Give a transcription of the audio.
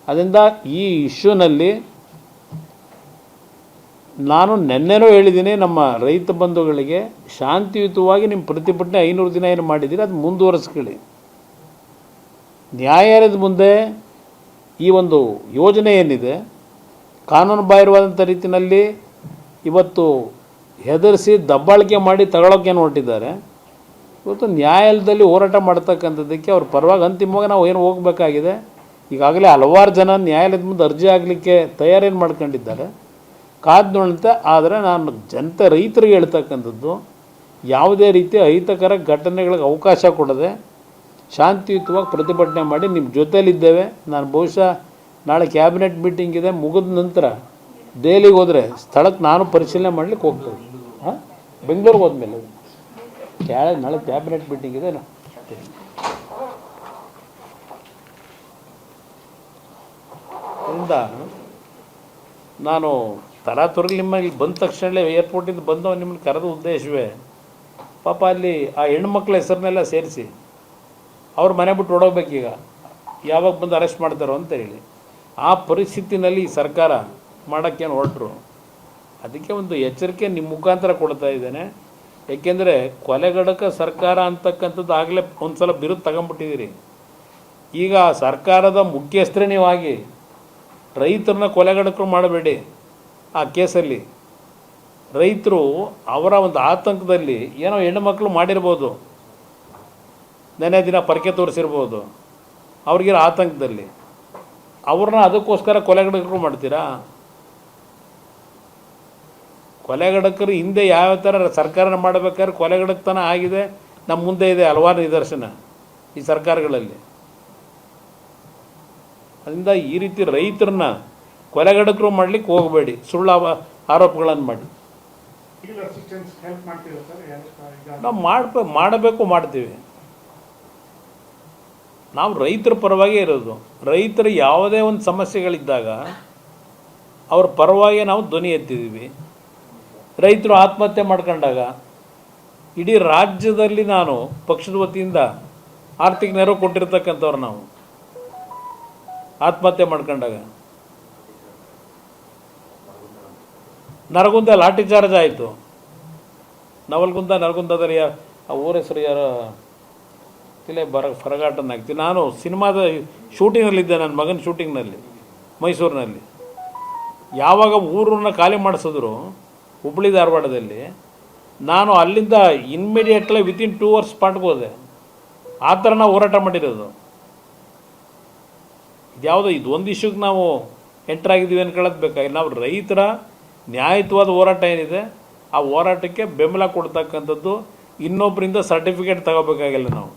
ಅದರಿಂದ ಈ ಇಶ್ಯೂನಲ್ಲಿ ನಾನು ನೆನ್ನೆನೂ ಹೇಳಿದ್ದೀನಿ ನಮ್ಮ ರೈತ ಬಂಧುಗಳಿಗೆ, ಶಾಂತಿಯುತವಾಗಿ ನಿಮ್ಮ ಪ್ರತಿಭಟನೆ 500 ದಿನ ಏನು ಮಾಡಿದ್ದೀರಿ ಅದು ಮುಂದುವರಿಸ್ಕೊಳ್ಳಿ. ನ್ಯಾಯಾಲಯದ ಮುಂದೆ ಈ ಒಂದು ಯೋಜನೆ ಏನಿದೆ ಕಾನೂನು ಬಾಹಿರವಾದಂಥ ರೀತಿಯಲ್ಲಿ ಇವತ್ತು ಹೆದರಿಸಿ ದಬ್ಬಾಳಿಕೆ ಮಾಡಿ ತಗೊಳ್ಳೋಕೆ ಹೊರಟಿದ್ದಾರೆ. ಇವತ್ತು ನ್ಯಾಯಾಲಯದಲ್ಲಿ ಹೋರಾಟ ಮಾಡ್ತಕ್ಕಂಥದ್ದಕ್ಕೆ ಅವ್ರ ಪರವಾಗಿ ಅಂತಿಮವಾಗಿ ನಾವು ಏನು ಹೋಗಬೇಕಾಗಿದೆ. ಈಗಾಗಲೇ ಹಲವಾರು ಜನ ನ್ಯಾಯಾಲಯದ ಮುಂದೆ ಅರ್ಜಿ ಆಗಲಿಕ್ಕೆ ತಯಾರೇನು ಮಾಡ್ಕೊಂಡಿದ್ದಾರೆ, ಕಾದು ನೋಡಂತೆ. ಆದರೆ ನಾನು ಜನತೆ ರೈತರಿಗೆ ಹೇಳ್ತಕ್ಕಂಥದ್ದು, ಯಾವುದೇ ರೀತಿಯ ಅಹಿತಕರ ಘಟನೆಗಳಿಗೆ ಅವಕಾಶ ಕೊಡದೆ ಶಾಂತಿಯುತವಾಗಿ ಪ್ರತಿಭಟನೆ ಮಾಡಿ ನಿಮ್ಮ ಜೊತೆಯಲ್ಲಿದ್ದೇವೆ. ನಾನು ಬಹುಶಃ ನಾಳೆ ಕ್ಯಾಬಿನೆಟ್ ಮೀಟಿಂಗ್ ಇದೆ, ಮುಗಿದ ನಂತರ ದೆಹಲಿಗೆ ಹೋದರೆ ಸ್ಥಳಕ್ಕೆ ನಾನು ಪರಿಶೀಲನೆ ಮಾಡಲಿಕ್ಕೆ ಹೋಗ್ತೇವೆ. ಹಾಂ, ಬೆಂಗಳೂರಿಗೆ ಹೋದ್ಮೇಲೆ ನಾಳೆ ಕ್ಯಾಬಿನೆಟ್ ಮೀಟಿಂಗ್ ಇದೆ. ಅದರಿಂದ ನಾನು ತರಾತುರಲ್ಲಿ ನಿಮ್ಮಲ್ಲಿ ಬಂದ ತಕ್ಷಣ ಏರ್ಪೋರ್ಟಿಂದ ಬಂದವ ನಿಮ್ಮನ್ನು ಕರೆದ ಉದ್ದೇಶವೇ ಪಾಪ ಅಲ್ಲಿ ಆ ಹೆಣ್ಮಕ್ಳ ಹೆಸರನ್ನೆಲ್ಲ ಸೇರಿಸಿ ಅವ್ರ ಮನೆ ಬಿಟ್ಟು ಓಡೋಗ್ಬೇಕೀಗ, ಯಾವಾಗ ಬಂದು ಅರೆಸ್ಟ್ ಮಾಡ್ತಾರೋ ಅಂತ ಹೇಳಿ. ಆ ಪರಿಸ್ಥಿತಿನಲ್ಲಿ ಸರ್ಕಾರ ಮಾಡೋಕ್ಕೇನು ಹೊರಟರು. ಅದಕ್ಕೆ ಒಂದು ಎಚ್ಚರಿಕೆ ನಿಮ್ಮ ಮುಖಾಂತರ ಕೊಡ್ತಾ ಇದ್ದೇನೆ. ಏಕೆಂದರೆ ಕೊಲೆಗಡಕ ಸರ್ಕಾರ ಅಂತಕ್ಕಂಥದ್ದು ಆಗಲೇ ಒಂದು ಸಲ ಬಿರುದು ತಗೊಂಬಿಟ್ಟಿದ್ದೀರಿ. ಈಗ ಸರ್ಕಾರದ ಮುಖ್ಯಸ್ಥರೇ ನೀವಾಗಿ ರೈತರನ್ನ ಕೊಲೆಗಡಕರು ಮಾಡಬೇಡಿ. ಆ ಕೇಸಲ್ಲಿ ರೈತರು ಅವರ ಒಂದು ಆತಂಕದಲ್ಲಿ ಏನೋ ಹೆಣ್ಣುಮಕ್ಕಳು ಮಾಡಿರ್ಬೋದು, ನೆನೆ ದಿನ ಪರಕೆ ತೋರಿಸಿರ್ಬೋದು, ಅವ್ರಿಗಿರೋ ಆತಂಕದಲ್ಲಿ ಅವ್ರನ್ನ ಅದಕ್ಕೋಸ್ಕರ ಕೊಲೆಗಡಕರು ಮಾಡ್ತೀರಾ? ಕೊಲೆಗಡಕರು ಹಿಂದೆ ಯಾವ ಥರ ಸರ್ಕಾರನ ಮಾಡಬೇಕಾದ್ರೆ ಕೊಲೆಗಡಕತನ ಆಗಿದೆ ನಮ್ಮ ಮುಂದೆ ಇದೆ ಹಲವಾರು ನಿದರ್ಶನ ಈ ಸರ್ಕಾರಗಳಲ್ಲಿ. ಅದರಿಂದ ಈ ರೀತಿ ರೈತರನ್ನ ಕೊಲೆಗಡಕರು ಮಾಡಲಿಕ್ಕೆ ಹೋಗಬೇಡಿ, ಸುಳ್ಳು ಆರೋಪಗಳನ್ನು ಮಾಡಿ. ನಾವು ಮಾಡಬೇಕು, ಮಾಡ್ತೀವಿ. ನಾವು ರೈತರ ಪರವಾಗೇ ಇರೋದು. ರೈತರ ಯಾವುದೇ ಒಂದು ಸಮಸ್ಯೆಗಳಿದ್ದಾಗ ಅವ್ರ ಪರವಾಗಿ ನಾವು ಧ್ವನಿ ಎತ್ತಿದ್ದೀವಿ. ರೈತರು ಆತ್ಮಹತ್ಯೆ ಮಾಡ್ಕೊಂಡಾಗ ಇಡೀ ರಾಜ್ಯದಲ್ಲಿ ನಾನು ಪಕ್ಷದ ವತಿಯಿಂದ ಆರ್ಥಿಕ ನೆರವು ಕೊಟ್ಟಿರ್ತಕ್ಕಂಥವ್ರು. ನಾವು ಆತ್ಮಹತ್ಯೆ ಮಾಡ್ಕೊಂಡಾಗ ನರಗುಂದ ಲಾಠಿ ಚಾರ್ಜ್ ಆಯಿತು. ನರಗುಂದದಲ್ಲಿ ಆ ಊರ ಹೆಸರು ಯಾರೋ ಇಲ್ಲೇ ಫರಗಾಟನ್ನು ಹಾಕ್ತೀನಿ. ನಾನು ಸಿನಿಮಾದ ಶೂಟಿಂಗ್ನಲ್ಲಿದ್ದೆ, ನನ್ನ ಮಗನ ಶೂಟಿಂಗ್ನಲ್ಲಿ ಮೈಸೂರಿನಲ್ಲಿ. ಯಾವಾಗ ಊರನ್ನ ಖಾಲಿ ಮಾಡಿಸಿದ್ರು ಹುಬ್ಬಳ್ಳಿ ಧಾರವಾಡದಲ್ಲಿ, ನಾನು ಅಲ್ಲಿಂದ ಇಮ್ಮಿಡಿಯೇಟ್ಲಿ ವಿತಿನ್ 2 ಅವರ್ಸ್ ಸ್ಪಾಟ್ಗೆ ಹೋದೆ. ಆ ಥರ ನಾವು ಹೋರಾಟ ಮಾಡಿರೋದು. ಇದ್ಯಾವುದೋ ಇದು ಒಂದು ಇಶ್ಯೂಗೆ ನಾವು ಎಂಟ್ರಾಗಿದ್ದೀವಿ ಅನ್ಕೊಳ್ಳೋದು ಬೇಕಾಗಿಲ್ಲ. ನಾವು ರೈತರ ನ್ಯಾಯಯುತವಾದ ಹೋರಾಟ ಏನಿದೆ ಆ ಹೋರಾಟಕ್ಕೆ ಬೆಂಬಲ ಕೊಡ್ತಕ್ಕಂಥದ್ದು, ಇನ್ನೊಬ್ಬರಿಂದ ಸರ್ಟಿಫಿಕೇಟ್ ತಗೋಬೇಕಾಗಿಲ್ಲ ನಾವು.